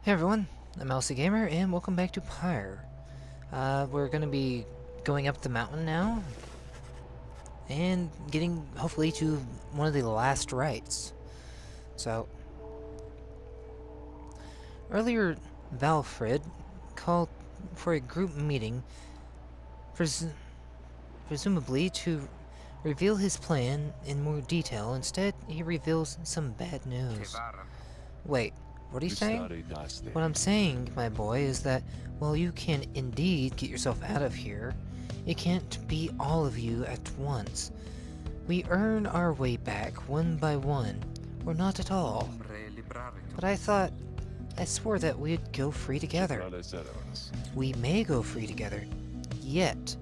Hey everyone, I'm Elsie Gamer, and welcome back to Pyre. We're gonna be going up the mountain now, and getting, hopefully, to one of the last rites. So, earlier, Valfred called for a group meeting, presumably to reveal his plan in more detail. Instead, he reveals some bad news. Wait, what are you saying? What I'm saying, my boy, is that while you can indeed get yourself out of here, it can't be all of you at once. We earn our way back one by one, or not at all. But I swore that we'd go free together. We may go free together, yet,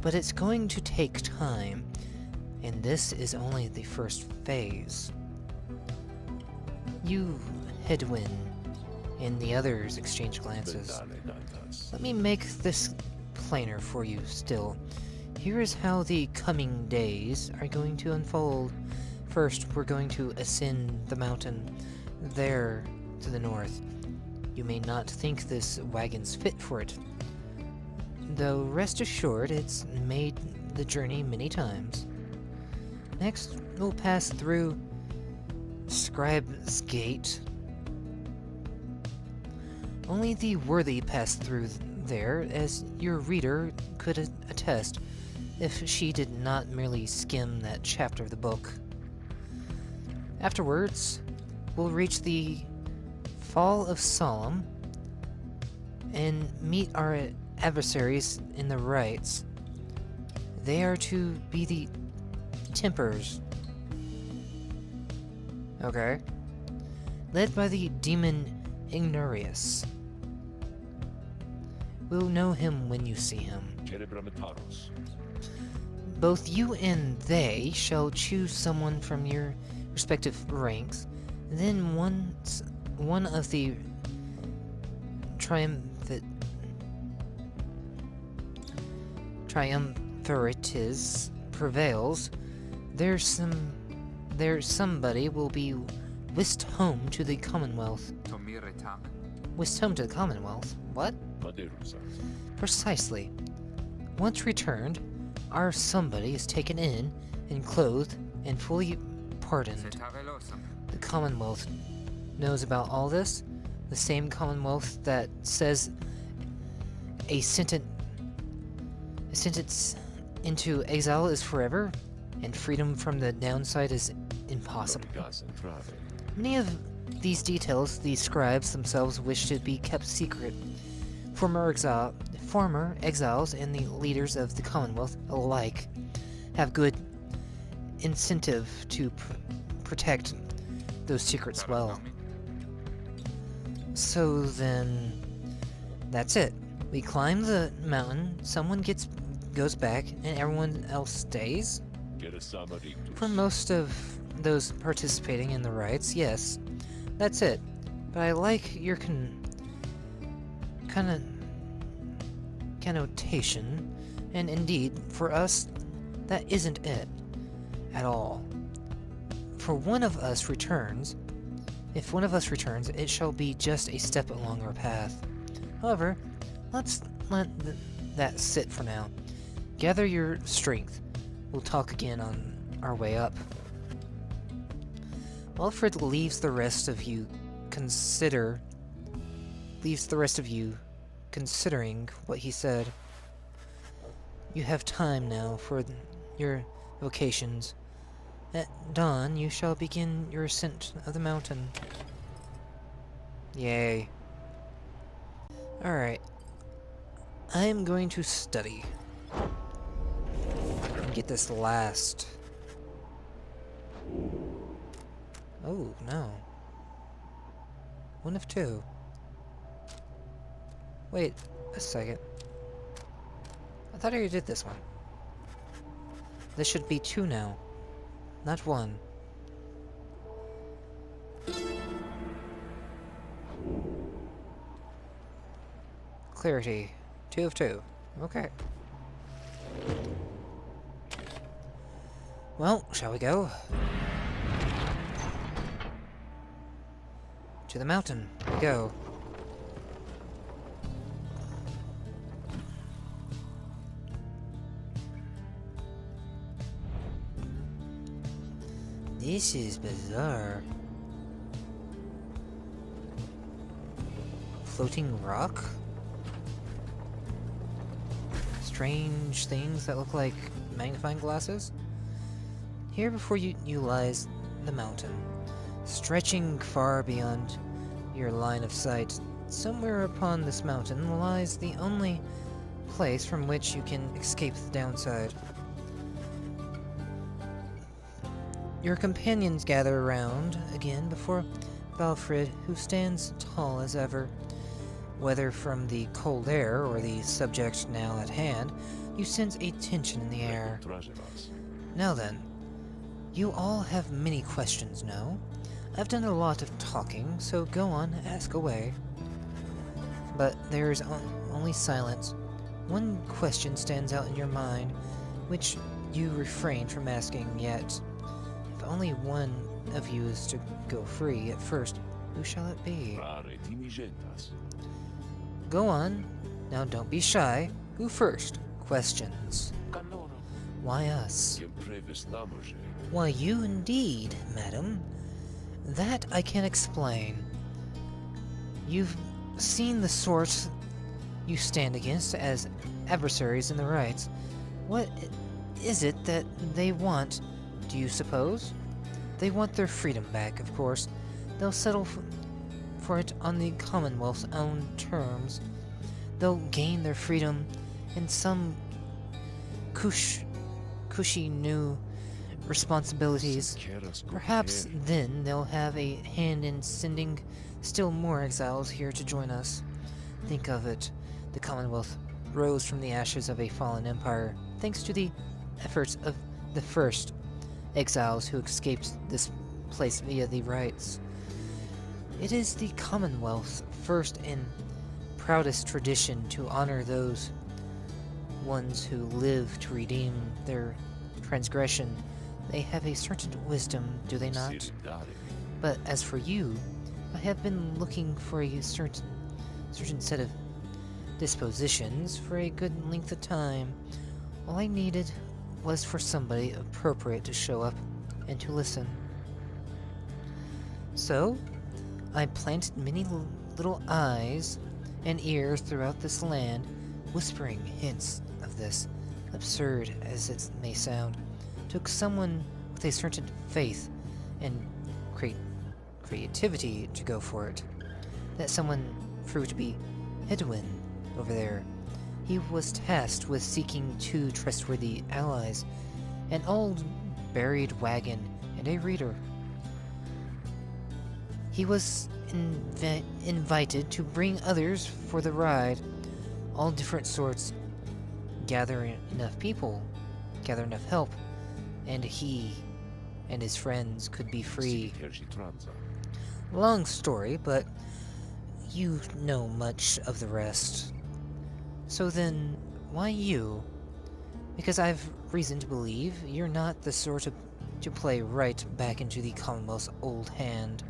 but it's going to take time, and this is only the first phase. You, Headwind, and the others exchange glances. Let me make this plainer for you still. Here is how the coming days are going to unfold. First, we're going to ascend the mountain there to the north. You may not think this wagon's fit for it, though rest assured it's made the journey many times. Next, we'll pass through Scribe's Gate. Only the worthy pass through there, as your reader could attest, if she did not merely skim that chapter of the book. Afterwards, we'll reach the Fall of Solemn and meet our adversaries in the rites. They are to be the Tempers. Okay. Led by the demon Ignarius. We'll know him when you see him. Both you and they shall choose someone from your respective ranks, and then once one of the triumvirates prevails, there's somebody will be whisked home to the Commonwealth. Whisked home to the Commonwealth? What? Precisely. Once returned, our somebody is taken in and clothed and fully pardoned. The Commonwealth knows about all this. The same Commonwealth that says a sentence into exile is forever, and freedom from the downside is impossible. Many of these details the scribes themselves wish to be kept secret. Former exiles and the leaders of the Commonwealth alike have good incentive to protect those secrets well. So then, that's it. We climb the mountain, someone goes back, and everyone else stays? For most of those participating in the rites, yes. That's it. But I like your connotation, and indeed, for us, that isn't it at all. If one of us returns, it shall be just a step along our path. However, let's let that sit for now. Gather your strength. We'll talk again on our way up. Alfred leaves the rest of you considering what he said. You have time now for your vocations. At dawn, you shall begin your ascent of the mountain. Yay. Alright. I am going to study. And get this last. Oh, no. One of two. Wait a second. I thought I already did this one. This should be two now, not one. Clarity. 2 of 2. Okay. Well, shall we go? To the mountain we go. This is bizarre. Floating rock? Strange things that look like magnifying glasses? Here before you lies the mountain, stretching far beyond your line of sight. Somewhere upon this mountain lies the only place from which you can escape the downside. Your companions gather around again before Valfrid, who stands tall as ever. Whether from the cold air or the subject now at hand, you sense a tension in the air. Now then, you all have many questions, no? I've done a lot of talking, so go on, ask away. But there is only silence. One question stands out in your mind, which you refrain from asking yet. If only one of you is to go free at first, who shall it be? Go on. Now don't be shy. Who first? Questions. Why us? Why you indeed, madam. That I can explain. You've seen the sort you stand against as adversaries in the rights. What is it that they want, do you suppose? They want their freedom back, of course. They'll settle for it on the Commonwealth's own terms. They'll gain their freedom in some cushy new responsibilities. Perhaps then they'll have a hand in sending still more exiles here to join us. Think of it. The Commonwealth rose from the ashes of a fallen empire, thanks to the efforts of the first exiles who escaped this place via the rights. It is the Commonwealth's first and proudest tradition to honor those ones who live to redeem their transgression. They have a certain wisdom, do they not? But as for you, I have been looking for a certain set of dispositions for a good length of time. All I needed was for somebody appropriate to show up and to listen. So, I planted many little eyes and ears throughout this land, whispering hints of this, absurd as it may sound. Took someone with a certain faith and creativity to go for it. That someone proved to be Hedwin over there. He was tasked with seeking two trustworthy allies, an old buried wagon and a reader. He was invited to bring others for the ride, all different sorts, gather enough people, gather enough help, and he and his friends could be free. Long story, but you know much of the rest. So then, why you? Because I've reason to believe you're not the sort to play right back into the Commonwealth's old hand.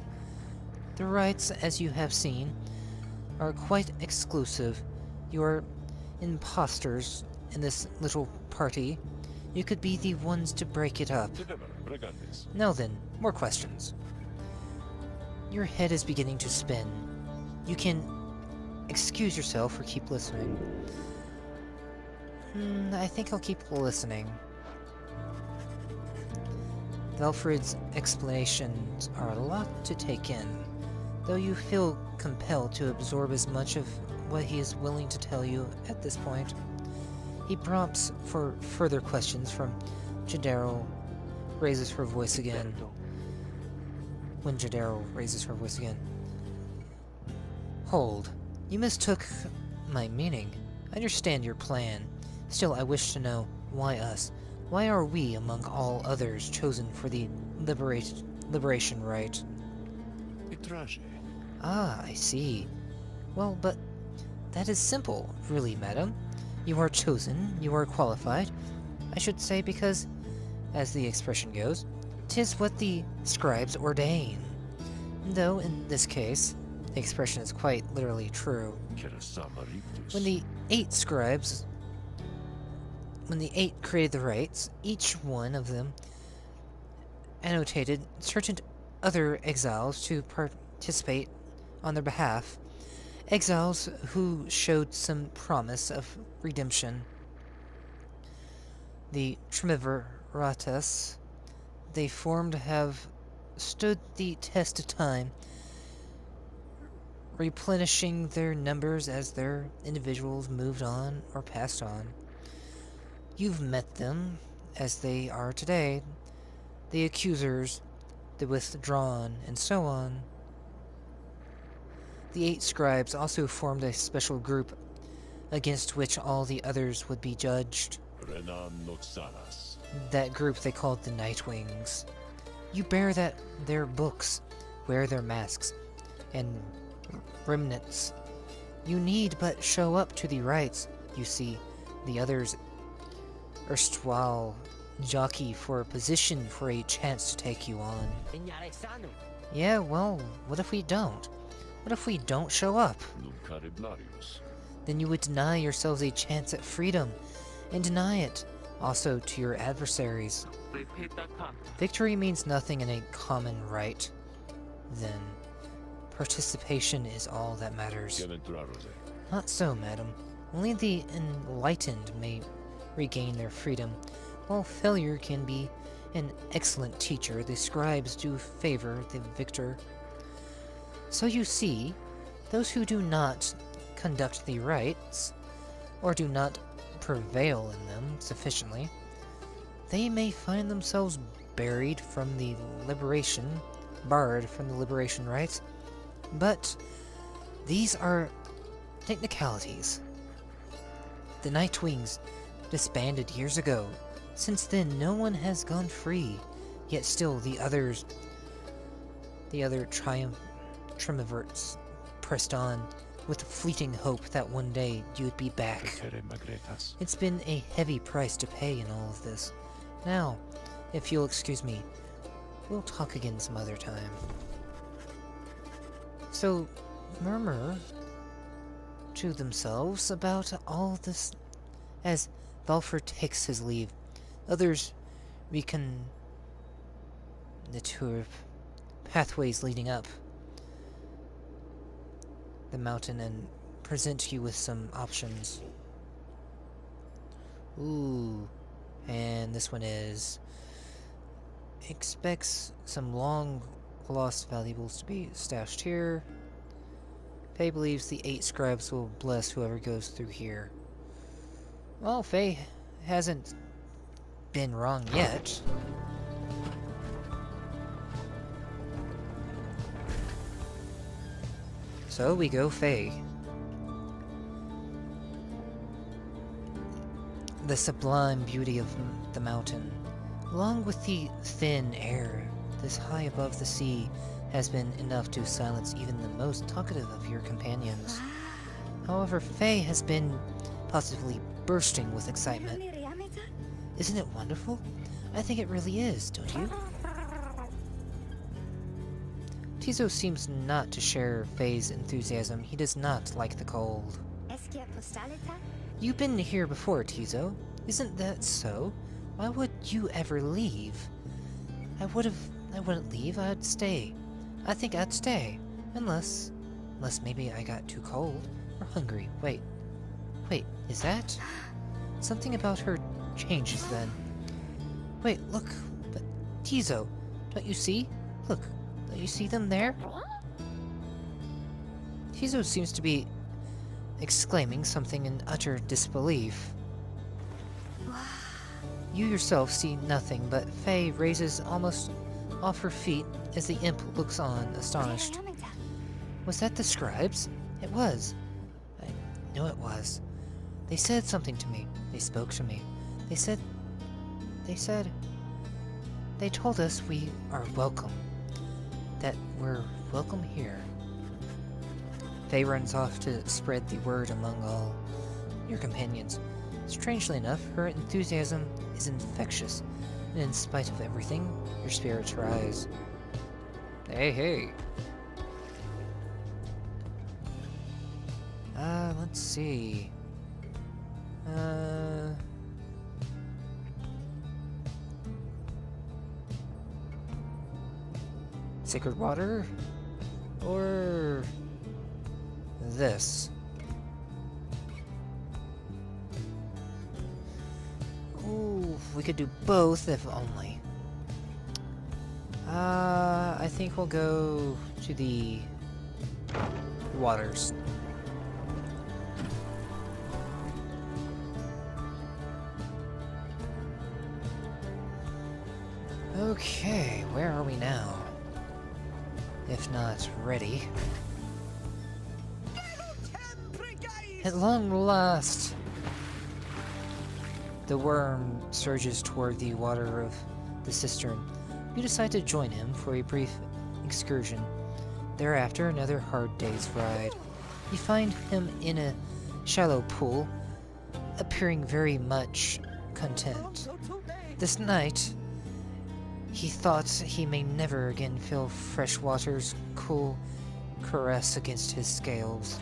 The rights, as you have seen, are quite exclusive. You're imposters in this little party. You could be the ones to break it up. Now then, more questions. Your head is beginning to spin. You can excuse yourself or keep listening. I think I'll keep listening. Valfrid's explanations are a lot to take in, though you feel compelled to absorb as much of what he is willing to tell you at this point. He prompts for further questions from Jadero raises her voice again. When Jadero raises her voice again. Hold. You mistook my meaning. I understand your plan. Still, I wish to know, why us? Why are we, among all others, chosen for the liberation rite? Ah, I see. Well, but that is simple, really, madam. You are chosen, you are qualified. I should say because, as the expression goes, 'tis what the scribes ordain. Though, in this case, the expression is quite literally true. When the 8 scribes... When the 8 created the rites, each one of them annotated certain other exiles to participate on their behalf. Exiles who showed some promise of redemption. The Triumviratus they formed have stood the test of time, replenishing their numbers as their individuals moved on or passed on. You've met them as they are today, the accusers, the withdrawn, and so on. The 8 scribes also formed a special group against which all the others would be judged. That group they called the Nightwings. You bear their books, wear their masks, and remnants. You need but show up to the rites. You see, the others erstwhile jockey for a position for a chance to take you on. Yeah, well, what if we don't? What if we don't show up? Then you would deny yourselves a chance at freedom, and deny it also to your adversaries. Victory means nothing in a common right. Then, participation is all that matters. Not so, madam. Only the enlightened may regain their freedom. While failure can be an excellent teacher, the scribes do favor the victor. So you see, those who do not conduct the rites, or do not prevail in them sufficiently, they may find themselves barred from the liberation rites, but these are technicalities. The Nightwings disbanded years ago. Since then, no one has gone free, yet still the other triumvirs pressed on, with fleeting hope that one day you would be back. It's been a heavy price to pay in all of this. Now, if you'll excuse me, we'll talk again some other time. So, murmur to themselves about all this as Valford takes his leave. Others reconnoiter pathways leading up the mountain and present you with some options. Ooh, and this one is expects some long lost valuables to be stashed here. Faye believes the 8 scribes will bless whoever goes through here. Well, Faye hasn't been wrong yet. So we go Faye. The sublime beauty of the mountain, along with the thin air this high above the sea, has been enough to silence even the most talkative of your companions. However, Faye has been positively bursting with excitement. Isn't it wonderful? I think it really is, don't you? Tizo seems not to share Faye's enthusiasm. He does not like the cold. You've been here before, Tizo. Isn't that so? Why would you ever leave? I wouldn't leave. I'd stay. I think I'd stay. Unless maybe I got too cold or hungry. Wait, is that? Something about her changes then. Wait, look. But Tizo, don't you see? Look. Don't you see them there? Tizo seems to be exclaiming something in utter disbelief. You yourself see nothing, but Faye raises almost off her feet as the imp looks on, astonished. Was that the scribes? It was. I know it was. They said something to me. They spoke to me. They told us we are welcome. That we're welcome here. Faye runs off to spread the word among all your companions. Strangely enough, her enthusiasm is infectious, and in spite of everything, your spirits rise. Hey. Let's see. Sacred water? Or this? Ooh, we could do both if only. I think we'll go to the waters. Okay, where are we now? If not ready. At long last! The worm surges toward the water of the cistern. You decide to join him for a brief excursion. Thereafter, another hard day's ride. You find him in a shallow pool, appearing very much content. This night, he thought he may never again feel fresh water's cool caress against his scales.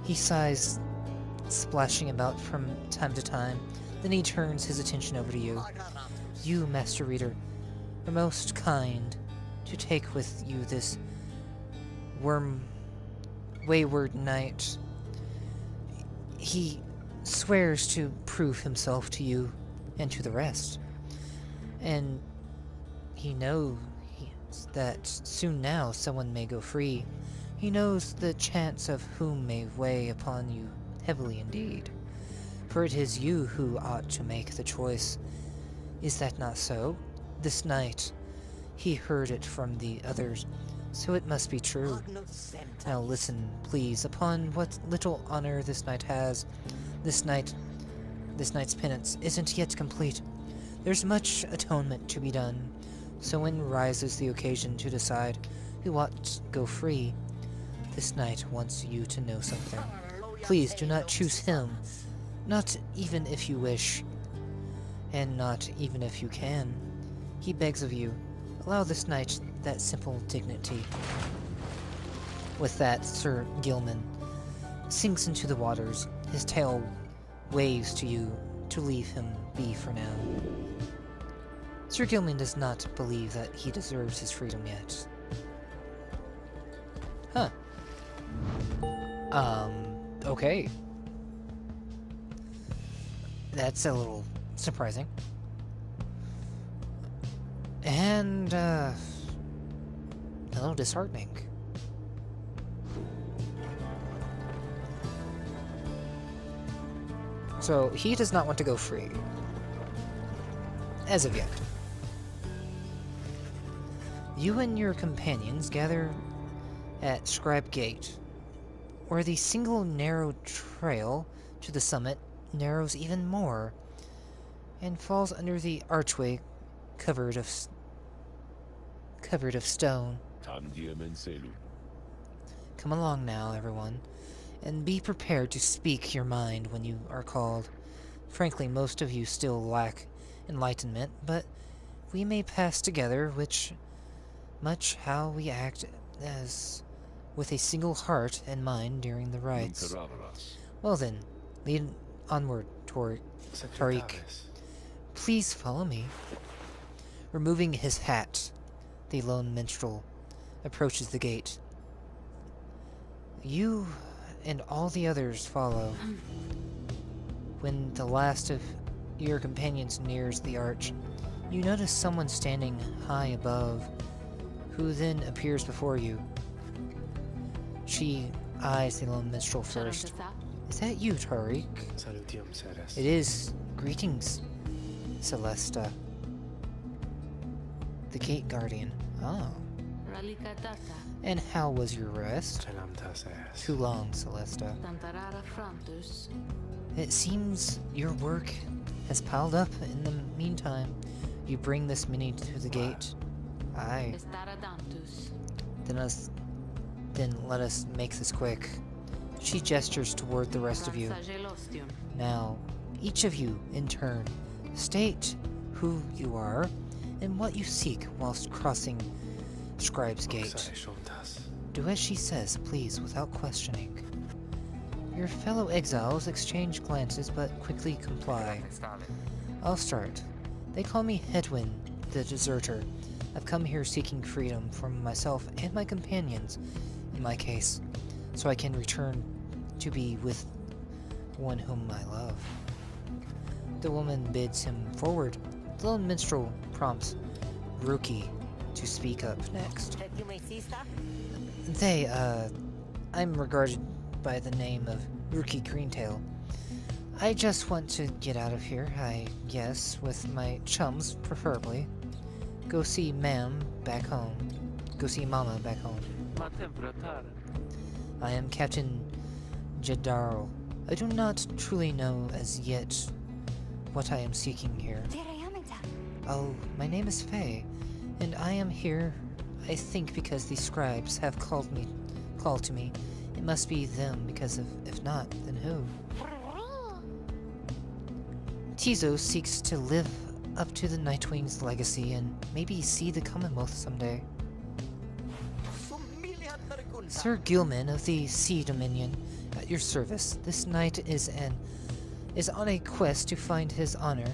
He sighs, splashing about from time to time. Then he turns his attention over to you. You, Master Reader, are most kind to take with you this wayward knight. He swears to prove himself to you and to the rest. And he knows that soon now someone may go free. He knows the chance of whom may weigh upon you heavily indeed. For it is you who ought to make the choice. Is that not so? This night, he heard it from the others, so it must be true. Now listen, please, upon what little honor this knight has. This night's penance isn't yet complete. There's much atonement to be done, so when rises the occasion to decide who ought to go free, this knight wants you to know something. Please do not choose him, not even if you wish, and not even if you can. He begs of you, allow this knight that simple dignity. With that, Sir Gilman sinks into the waters. His tail waves to you to leave him be for now. Sir Gilman does not believe that he deserves his freedom yet. Huh. Okay. That's a little surprising. And, a little disheartening. So, he does not want to go free. As of yet. You and your companions gather at Scribe Gate, where the single narrow trail to the summit narrows even more, and falls under the archway covered of stone. Come along now, everyone, and be prepared to speak your mind when you are called. Frankly, most of you still lack enlightenment, but we may pass together, which much how we act as with a single heart and mind during the rites. Well then, lead onward, Tariq. Please follow me. Removing his hat, the lone minstrel approaches the gate. You and all the others follow. When the last of your companions nears the arch, you notice someone standing high above, who then appears before you. She eyes the lone minstrel first. Is that you, Tariq? It is. Greetings, Celesta. The gate guardian. Oh. And how was your rest? Too long, Celesta. It seems your work has piled up in the meantime. You bring this many to the gate. Aye. Then let us make this quick. She gestures toward the rest of you. Now, each of you, in turn, state who you are and what you seek whilst crossing Scribe's Gate. Do as she says, please, without questioning. Your fellow exiles exchange glances but quickly comply. I'll start. They call me Hedwin, the deserter. I've come here seeking freedom for myself and my companions, in my case, so I can return to be with one whom I love. The woman bids him forward. The lone minstrel prompts Rookie to speak up next. I'm regarded by the name of Rookie Greentail. I just want to get out of here, I guess, with my chums, preferably. Go see Mama back home. I am Captain Jadaro. I do not truly know as yet what I am seeking here. Oh, my name is Faye, and I am here, I think, because the scribes have called to me. It must be them, because if not, then who? Tizo seeks to live up to the Nightwings' legacy and maybe see the Commonwealth someday. Sir Gilman of the Sea Dominion, at your service. This knight is on a quest to find his honor.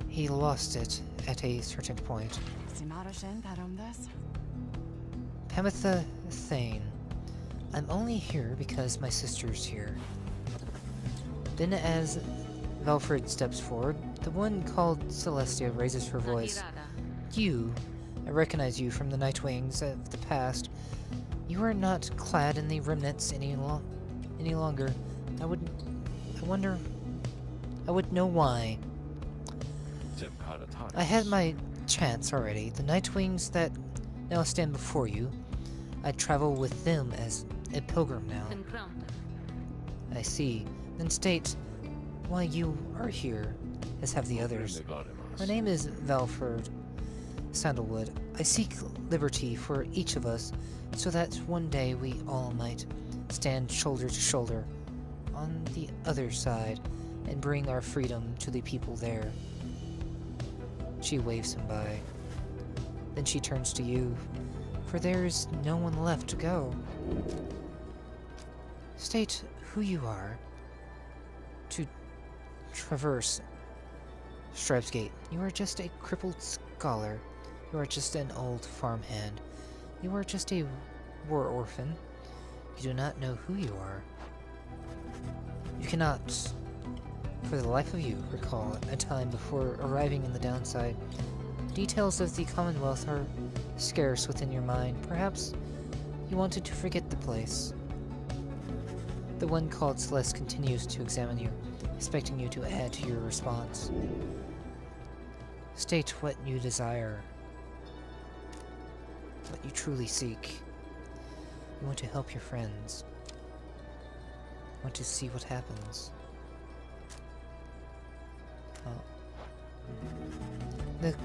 He lost it at a certain point. Pamitha Thane. I'm only here because my sister's here. Then as Valfred steps forward, the one called Celestia raises her voice. I recognize you from the Nightwings of the past. You are not clad in the remnants any longer. I would know why. I had my chance already. The Nightwings that now stand before you, I travel with them as a pilgrim now. I see. Then state why you are here, as have the others. My name is Valfred Sandalwood. I seek liberty for each of us, so that one day we all might stand shoulder to shoulder on the other side and bring our freedom to the people there. She waves him by. Then she turns to you, for there is no one left to go. State who you are to traverse Stripes Gate. You are just a crippled scholar. You are just an old farmhand. You are just a war orphan. You do not know who you are. You cannot, for the life of you, recall a time before arriving in the downside. Details of the Commonwealth are scarce within your mind. Perhaps you wanted to forget the place. The one called Celeste continues to examine you, expecting you to add to your response. State what you desire, what you truly seek. You want to help your friends. You want to see what happens. The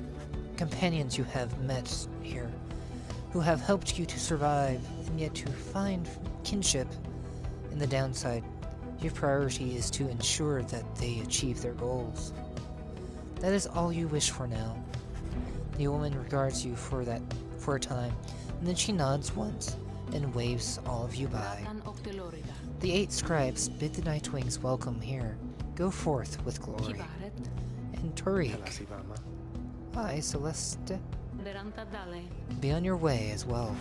companions you have met here, who have helped you to survive and yet to find kinship in the downside, your priority is to ensure that they achieve their goals. That is all you wish for now. The woman regards you for a time, and then she nods once and waves all of you by. The 8 scribes bid the Nightwings welcome here. Go forth with glory. And Tariq. Hi, Celeste. Be on your way as well.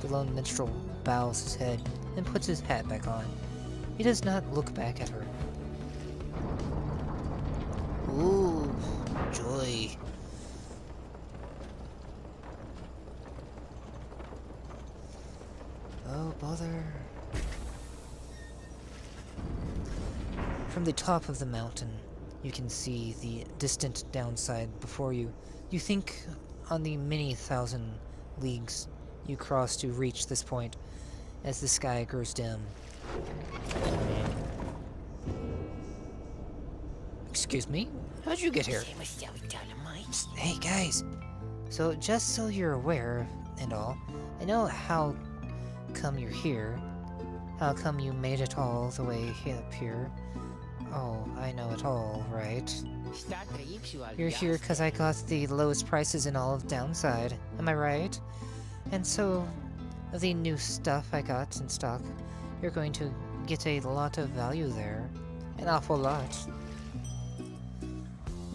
The lone minstrel bows his head and puts his hat back on. He does not look back at her. Ooh, joy. Oh, bother. From the top of the mountain, you can see the distant downside before you. You think on the many thousand leagues you cross to reach this point as the sky grows dim. Excuse me? How'd you get here? Hey guys, so just so you're aware and all, I know how come you're here. How come you made it all the way up here? Oh, I know it all, right? You're here because I got the lowest prices in all of Downside, am I right? And so, of the new stuff I got in stock, you're going to get a lot of value there. An awful lot.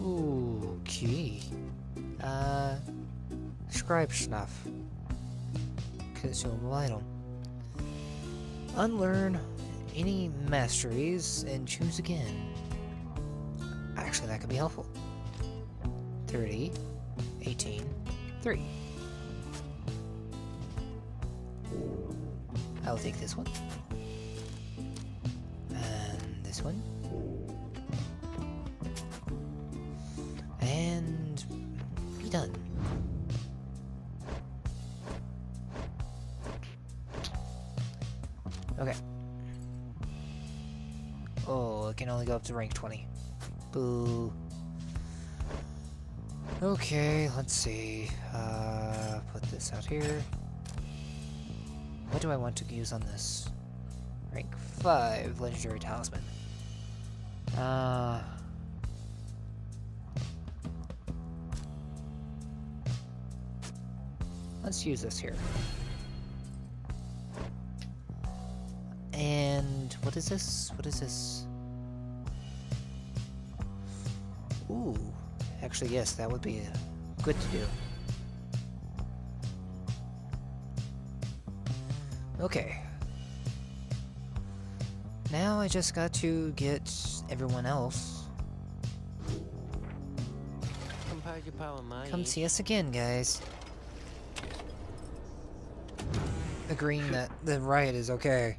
Ooh, okay. describe stuff. Consumable item. Unlearn any masteries and choose again. Actually, that could be helpful. 30, 18, 3. I'll take this one. And this one. And be done. Okay. Oh, it can only go up to rank 20. Boo. Okay, let's see. Put this out here. What do I want to use on this? Rank 5 Legendary Talisman. Let's use this here. And what is this? What is this? Ooh. Actually, yes, that would be good to do. Okay. Now I just got to get everyone else. Come see us again, guys. Agreeing that the riot is okay.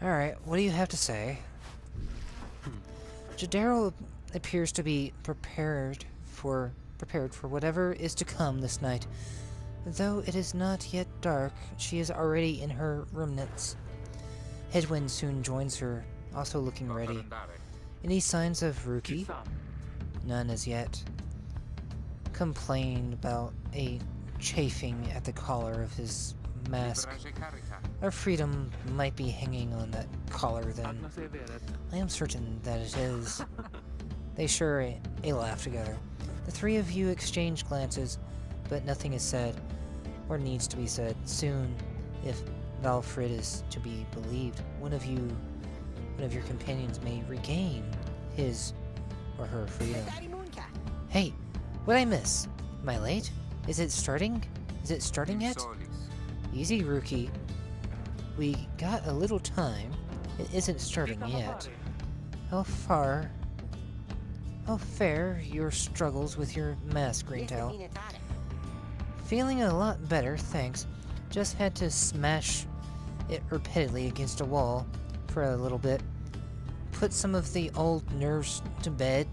Alright, what do you have to say? Jadero appears to be prepared for whatever is to come this night. Though it is not yet dark, she is already in her remnants. Headwind soon joins her, also looking ready. Any signs of Ruki? None as yet. Complained about a chafing at the collar of his mask. Our freedom might be hanging on that collar then. I am certain that it is. They share a laugh together. The three of you exchange glances, but nothing is said, or needs to be said. Soon, if Valfrid is to be believed, one of your companions may regain his or her freedom. Hey, what'd I miss? Am I late? Is it starting? Is it starting yet? Easy, Rookie. We got a little time. It isn't starting yet. How fare your struggles with your mask, Greentail? Feeling a lot better, thanks. Just had to smash it repeatedly against a wall for a little bit. Put some of the old nerves to bed.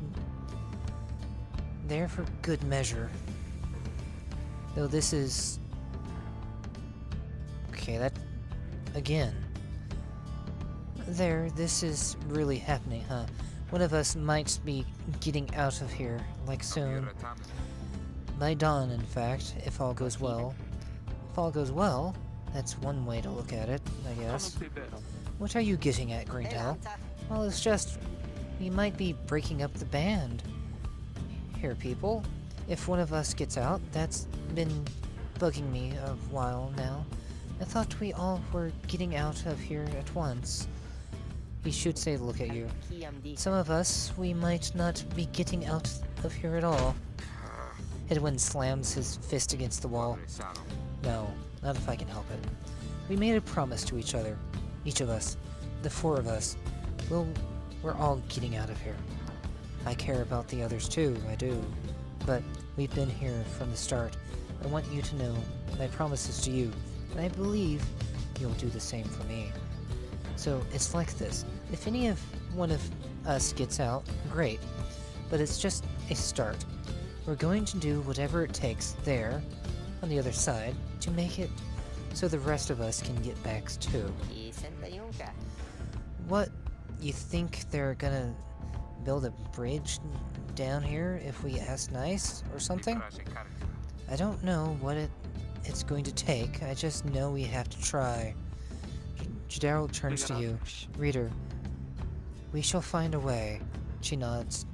There for good measure. Though this is... Okay, that... Again. This is really happening, huh? One of us might be getting out of here, like soon. By dawn, in fact, if all goes well. If all goes well, that's one way to look at it, I guess. What are you getting at, Greentail? Well, it's just... we might be breaking up the band. Here, people. If one of us gets out, that's been bugging me a while now. I thought we all were getting out of here at once. He shoots a look at you. Some of us, we might not be getting out of here at all. Headwind slams his fist against the wall. No, not if I can help it. We made a promise to each other. Each of us. The four of us. We're all getting out of here. I care about the others too, I do. But we've been here from the start. I want you to know my promises to you, and I believe you'll do the same for me. So it's like this. If one of us gets out, great. But it's just a start. We're going to do whatever it takes there, on the other side, to make it so the rest of us can get back too. What, you think they're gonna build a bridge down here if we ask nice or something? I don't know what it's going to take. I just know we have to try. Jadero turns to you. Reader, we shall find a way. She nods,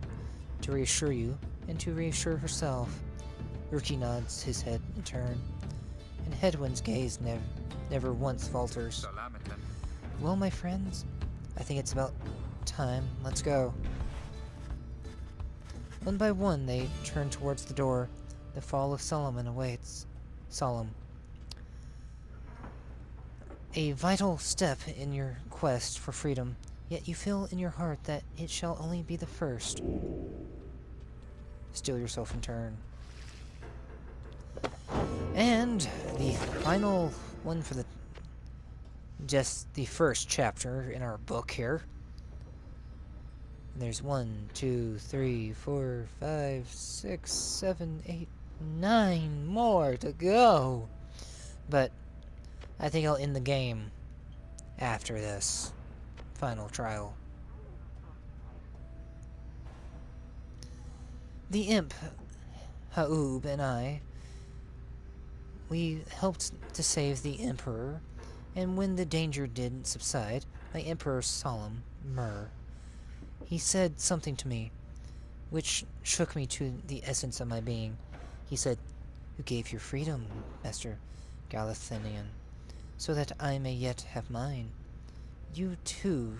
to reassure you and to reassure herself. Ruki nods his head in turn, and Headwind's gaze never once falters. Well, my friends, I think it's about time. Let's go. One by one, they turn towards the door. The fall of Solomon awaits. Solemn. A vital step in your quest for freedom, yet you feel in your heart that it shall only be the first. Steel yourself in turn. And the final one for just the first chapter in our book here. And there's 1, 2, 3, 4, 5, 6, 7, 8, 9 more to go. But I think I'll end the game after this final trial. The imp, Ha'ub, and we helped to save the Emperor, and when the danger did subside, my Emperor Solemn, he said something to me, which shook me to the essence of my being. He said, "You gave your freedom, Master Galathinian, so that I may yet have mine. You, too,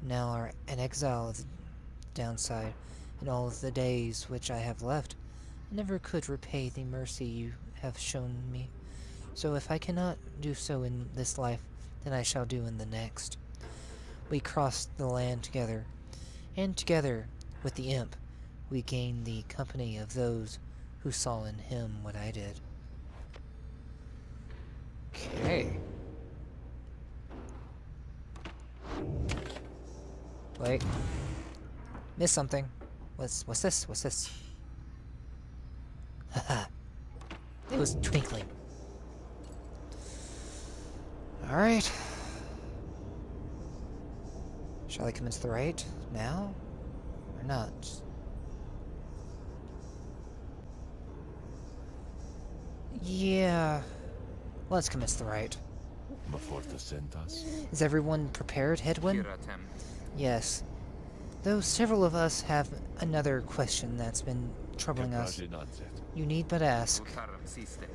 now are an exile of the downside. In all of the days which I have left, I never could repay the mercy you have shown me. So if I cannot do so in this life, then I shall do in the next." We crossed the land together, and together with the imp, we gained the company of those who saw in him what I did. Okay. Wait. Missed something. What's this? What's this? Haha. It was twinkling. Alright. Shall I commence the rite now? Or not? Yeah. Let's commence the rite. Is everyone prepared, Hedwin? Yes. Though several of us have another question that's been troubling us. You need but ask.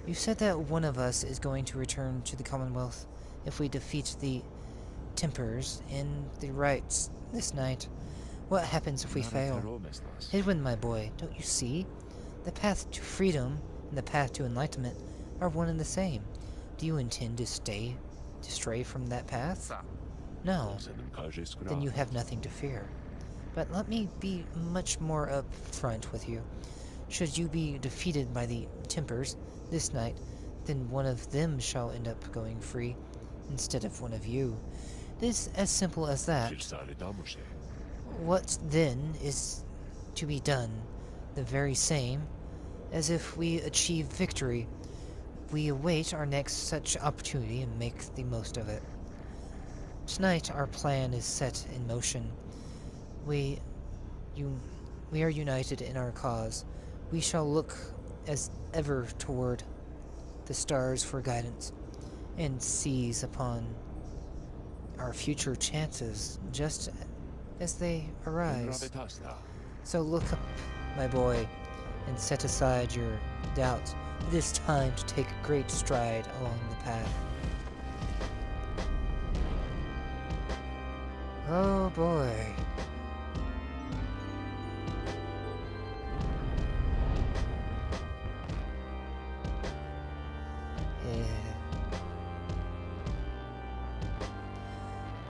You said that one of us is going to return to the Commonwealth if we defeat the Tempers in the rites this night. What happens if we fail? Hedwin, my boy, don't you see? The path to freedom and the path to enlightenment are one and the same. Do you intend to stray from that path? No. Then you have nothing to fear. But let me be much more upfront with you. Should you be defeated by the Tempers this night, then one of them shall end up going free instead of one of you. It is as simple as that. What then is to be done? The very same as if we achieve victory. We await our next such opportunity and make the most of it. Tonight our plan is set in motion. We are united in our cause. We shall look as ever toward the stars for guidance, and seize upon our future chances just as they arise. So look up, my boy, and set aside your doubts. It is time to take a great stride along the path. Oh boy.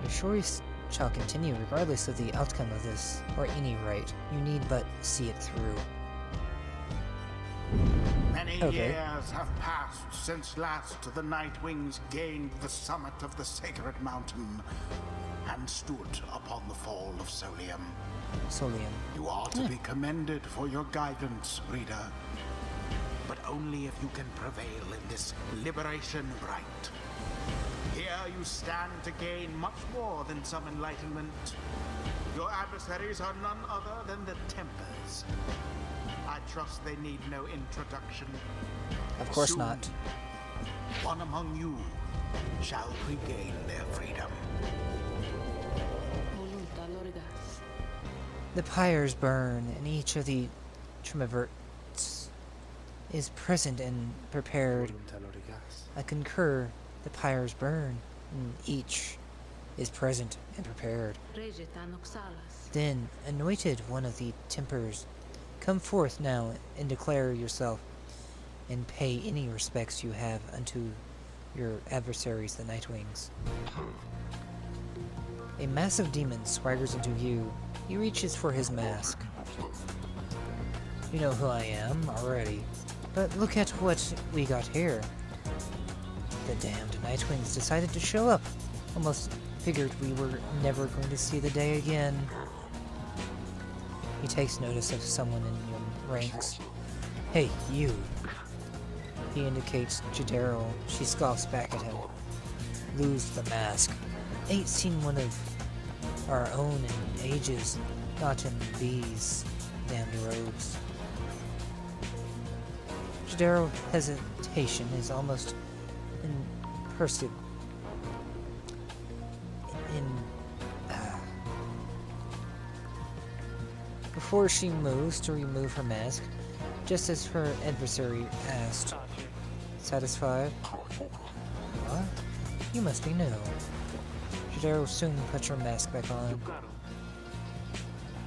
Your story shall continue regardless of the outcome of this, or any rite. You need but see it through. Many years have passed since last the Nightwings gained the summit of the sacred mountain and stood upon the fall of Solium. You are to be commended for your guidance, reader, but only if you can prevail in this liberation rite. Here you stand to gain much more than some enlightenment. Your adversaries are none other than the Tempers. I trust they need no introduction. Of course not. One among you shall regain their freedom. The pyres burn, and each of the triumvirs is present and prepared. I concur, the pyres burn, and each is present and prepared. Then, anointed one of the Tempers, come forth now and declare yourself, and pay any respects you have unto your adversaries, the Nightwings. A massive demon swaggers into view. He reaches for his mask. You know who I am already, but look at what we got here. The damned Nightwings decided to show up. Almost figured we were never going to see the day again. He takes notice of someone in your ranks. Hey, you. He indicates Jadero. She scoffs back at him. Lose the mask. Ain't seen one of our own in ages. Not in these damned robes. Jadero's hesitation is almost imperceptible. Before she moves to remove her mask, just as her adversary asked, "Satisfied?" What? You must be new. Jadero soon puts her mask back on.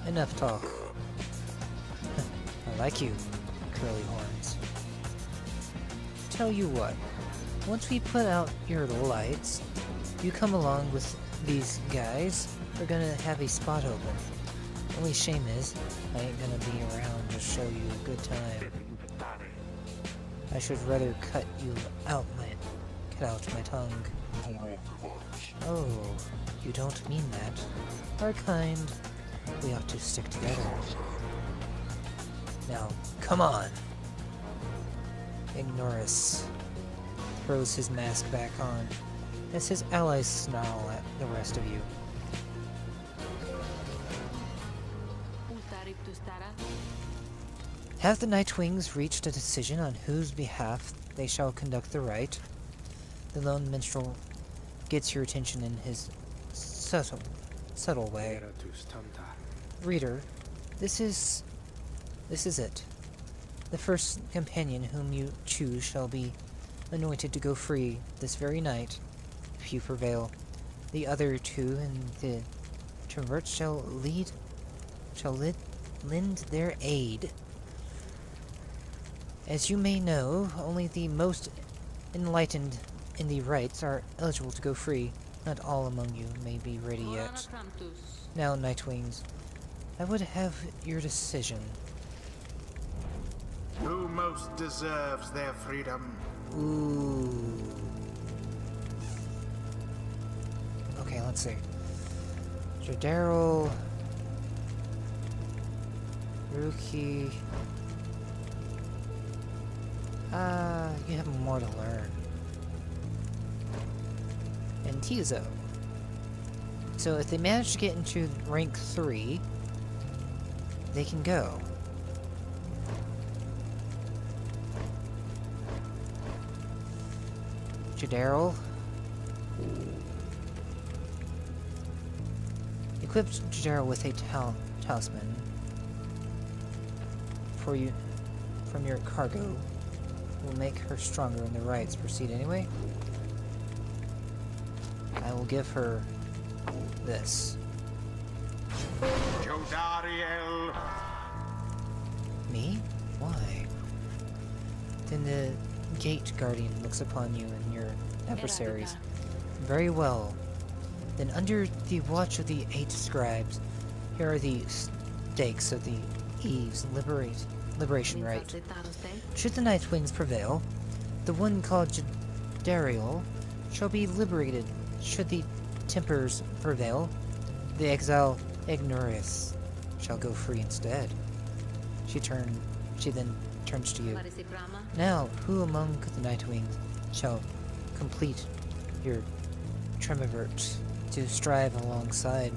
Enough talk. I like you, curly horns. Tell you what, once we put out your lights, you come along with these guys. We're gonna have a spot open. Only shame is, I ain't gonna be around to show you a good time. I should rather cut out my tongue. Oh, you don't mean that. Our kind, we ought to stick together. Now, come on! Ignarius throws his mask back on, as his allies snarl at the rest of you. Have the Nightwings reached a decision on whose behalf they shall conduct the rite? The lone minstrel gets your attention in his subtle way. Reader, this is it. The first companion whom you choose shall be anointed to go free this very night, if you prevail. The other two in the triumvirate shall lend their aid. As you may know, only the most enlightened in the rites are eligible to go free. Not all among you may be ready yet. Now, Nightwings, I would have your decision. Who most deserves their freedom? Ooh. Okay, let's see. Jadero, Ruki. You have more to learn. And Tizo. So if they manage to get into rank 3, they can go. Jadero. Equip Jadero with a talisman for you from your cargo. Will make her stronger in the rites. Proceed anyway. I will give her this. Jodariel. Me? Why? Then the gate guardian looks upon you and your adversaries. Very well. Then under the watch of the 8 scribes, here are the stakes of the Eve's liberation rite. Should the Nightwings prevail, the one called Jadariel shall be liberated. Should the Tempers prevail, the exile Ignarius shall go free instead. She then turns to you. Now, who among the Nightwings shall complete your triumvirate to strive alongside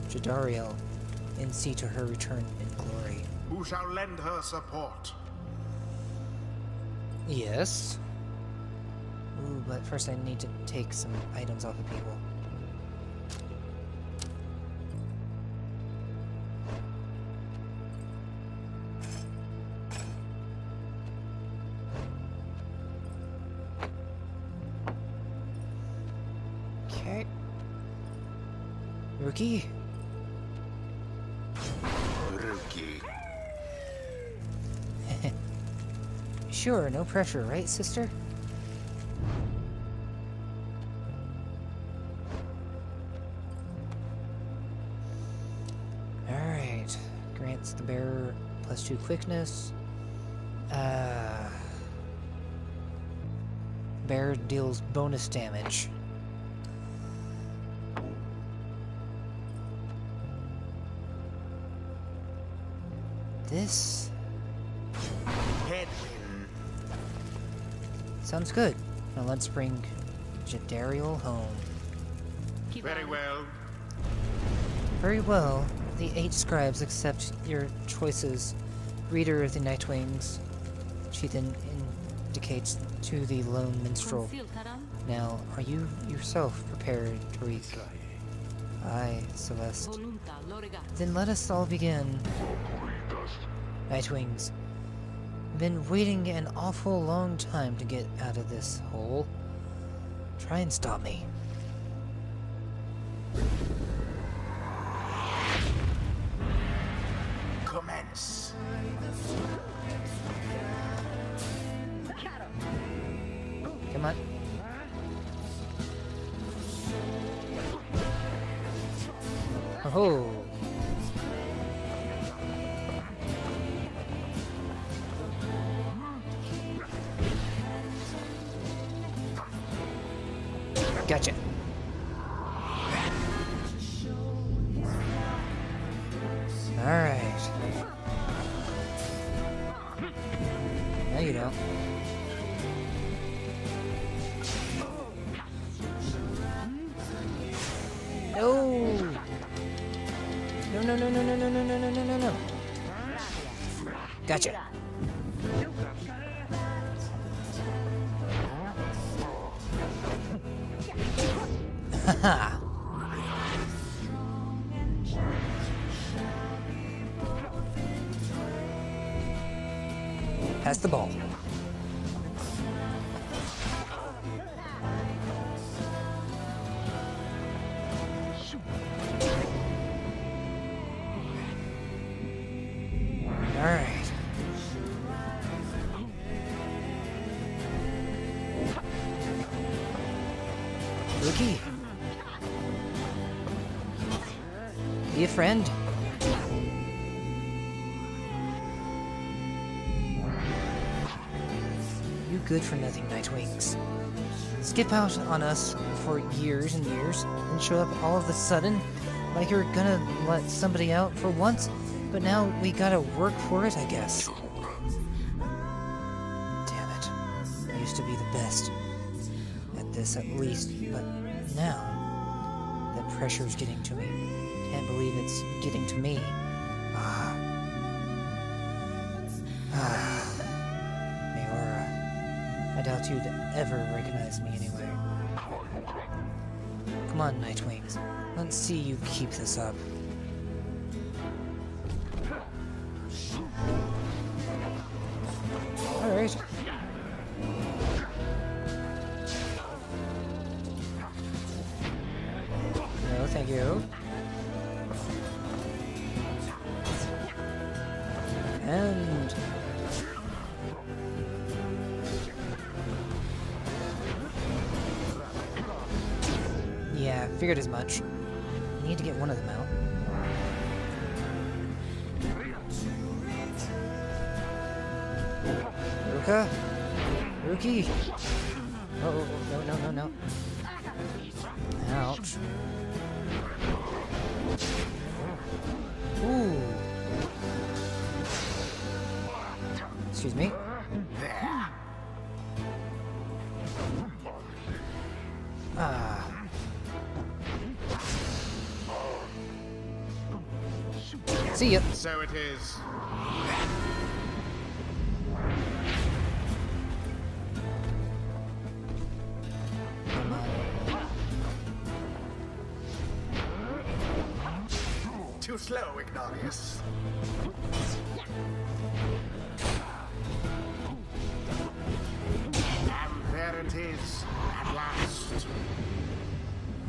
Jadariel and see to her return in glory? Who shall lend her support? Yes. Ooh, but first I need to take some items off of people. Okay. Rookie? Rookie. Sure, no pressure, right, sister? Alright. Grants the bearer +2 quickness. Bearer deals bonus damage. This sounds good. Now let's bring Jadariel home. Very well. Very well. The 8 scribes accept your choices. Reader of the Nightwings. She then indicates to the lone minstrel. Now, are you yourself prepared, Tariq? Aye, Celeste. Then let us all begin. Nightwings. Been waiting an awful long time to get out of this hole. Try and stop me. Commence. Come on. Oh. Gotcha. Alright. No, you don't. No! No, no, no, no, no, no, no, no, no, no, no, no. Gotcha. Haha. Pass the ball. All right. Rookie. Be a friend. You good for nothing, Nightwings. Skip out on us for years and years, and show up all of a sudden like you're gonna let somebody out for once, but now we gotta work for it, I guess. Damn it. I used to be the best at this, at least, but now that pressure's getting to me. Can't believe it's getting to me. Mayora. I doubt you'd ever recognize me anyway. Come on, Nightwings. Let's see you keep this up. Alright. No, thank you. And... yeah, figured as much. Need to get one of them out. Ruka? Rookie? Oh, no, no, no, no. Ouch. Ooh. Excuse me. Ah. See ya. So it is. Come on. Too slow, Ignarius. And there it is, at last.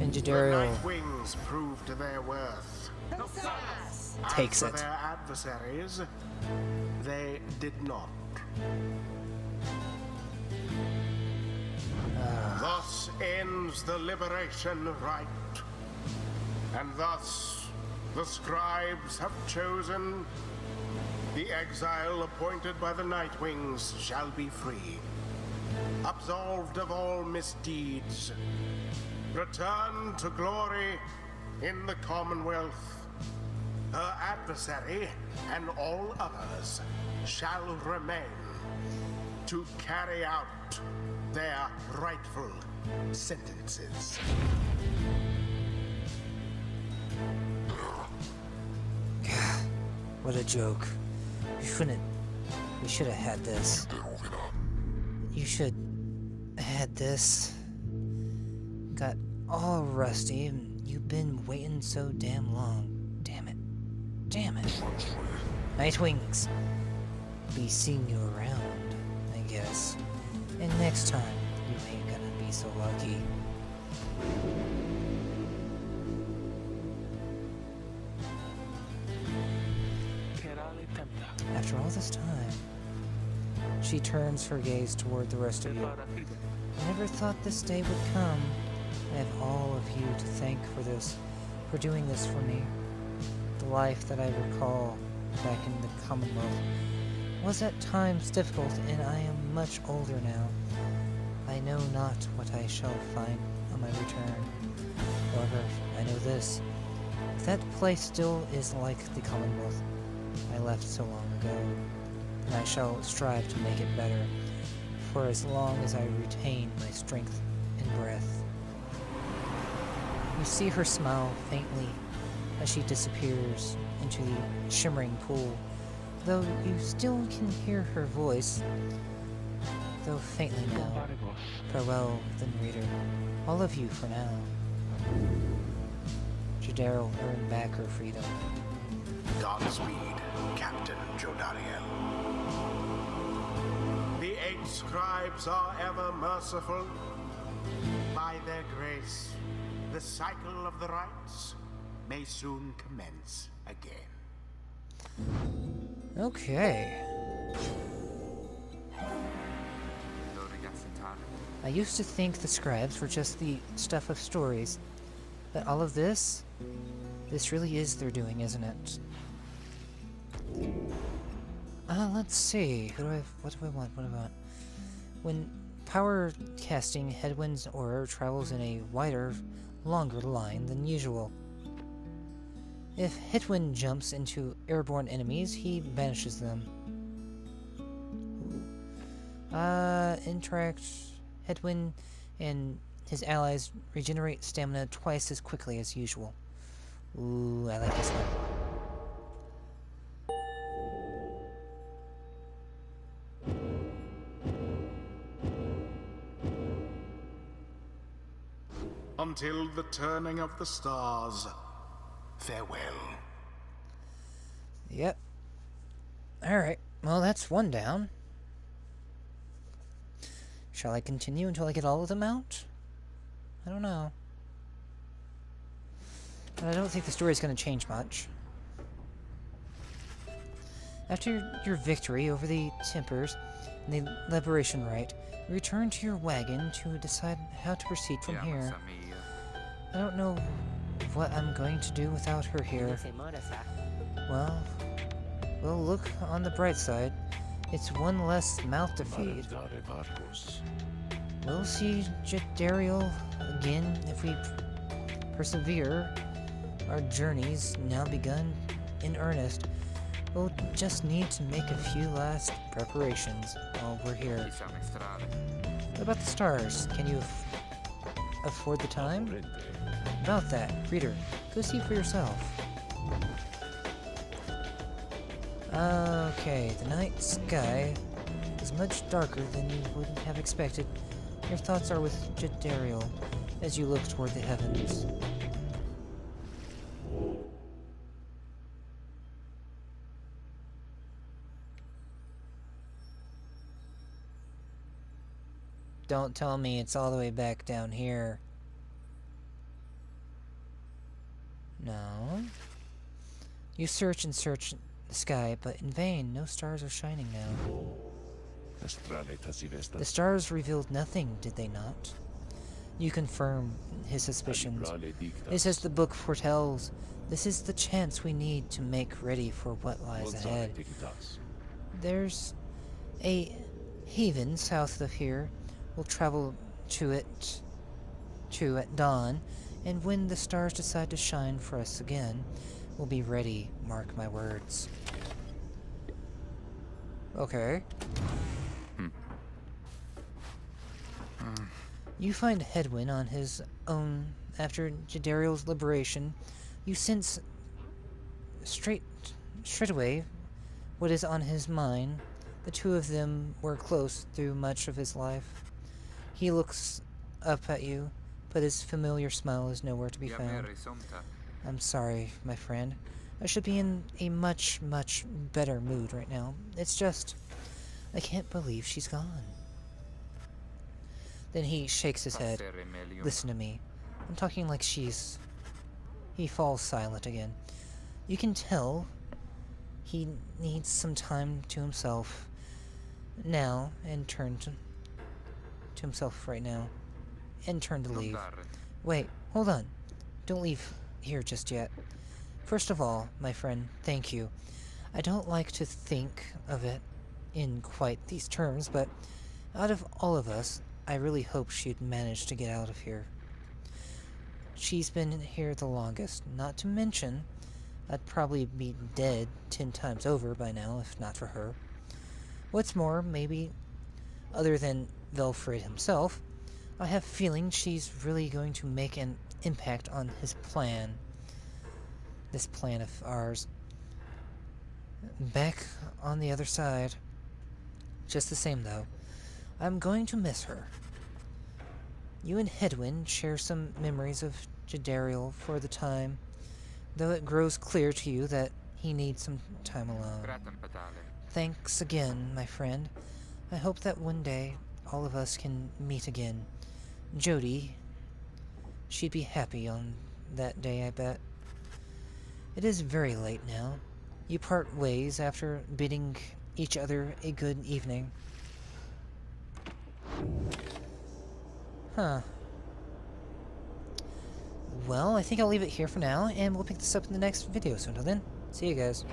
And The Jadariel Nightwings proved their worth. takes As it. for their adversaries, they did not. Thus ends the liberation rite. And thus the scribes have chosen. The exile appointed by the Nightwings shall be free, absolved of all misdeeds, return to glory in the Commonwealth. Her adversary and all others shall remain to carry out their rightful sentences. What a joke. We should have had this. You should have had this. Got all rusty and you've been waiting so damn long. Damn it. Damn it. Nightwings. Be seeing you around, I guess. And next time, you ain't gonna be so lucky. After all this time, she turns her gaze toward the rest of you. I never thought this day would come. I have all of you to thank for doing this for me. The life that I recall back in the Commonwealth was at times difficult, and I am much older now. I know not what I shall find on my return. However, I know this. That place still is like the Commonwealth I left so long ago, and I shall strive to make it better, for as long as I retain my strength and breath. You see her smile faintly as she disappears into the shimmering pool, though you still can hear her voice, though faintly now. Farewell, then, reader. All of you for now. Jadariel earned back her freedom. Godspeed, Captain Jodariel. The 8 scribes are ever merciful. By their grace, the cycle of the rites may soon commence again. Okay. I used to think the scribes were just the stuff of stories, but all of this really is their doing, isn't it? Let's see. What do I want? When power casting Headwind's aura travels in a wider, longer line than usual. If Headwind jumps into airborne enemies, he banishes them. Interact. Headwind and his allies regenerate stamina twice as quickly as usual. Ooh, I like this one. Until the turning of the stars, farewell. Yep. Alright, well that's one down. Shall I continue until I get all of them out? I don't know. But I don't think the story is going to change much. After your victory over the Tempers and the Liberation Rite, return to your wagon to decide how to proceed from here. I don't know what I'm going to do without her here. Well, we'll look on the bright side. It's one less mouth to feed. We'll see Jadariel again if we persevere. Our journey's now begun in earnest. We'll just need to make a few last preparations while we're here. What about the stars? Can you afford the time? About that, reader, go see for yourself. Okay, the night sky is much darker than you would have expected. Your thoughts are with Jadariel as you look toward the heavens. Don't tell me it's all the way back down here. No. You search and search the sky, but in vain. No stars are shining now. The stars revealed nothing, did they not? You confirm his suspicions. It's as the book foretells. This is the chance we need to make ready for what lies ahead. There's a haven south of here. We'll travel to it at dawn, and when the stars decide to shine for us again, we'll be ready, mark my words. Okay. You find Hedwyn on his own after Jadariel's liberation. You sense straight away what is on his mind. The two of them were close through much of his life. He looks up at you, but his familiar smile is nowhere to be found. I'm sorry, my friend. I should be in a much, much better mood right now. It's just, I can't believe she's gone. Then he shakes his head. Listen to me. I'm talking like she's... He falls silent again. You can tell he needs some time to himself now, and turn to himself right now, and turn to leave. Wait, hold on. Don't leave here just yet. First of all, my friend, thank you. I don't like to think of it in quite these terms, but out of all of us, I really hope she'd manage to get out of here. She's been here the longest, not to mention I'd probably be dead 10 times over by now if not for her. What's more, maybe, other than Velfred himself, I have a feeling she's really going to make an impact on his plan. This plan of ours. Back on the other side. Just the same, though, I'm going to miss her. You and Hedwyn share some memories of Jadariel for the time, though it grows clear to you that he needs some time alone. Thanks again, my friend. I hope that one day all of us can meet again. Jody, she'd be happy on that day, I bet. It is very late now. You part ways after bidding each other a good evening. Huh. Well, I think I'll leave it here for now, and we'll pick this up in the next video. So until then, see you guys.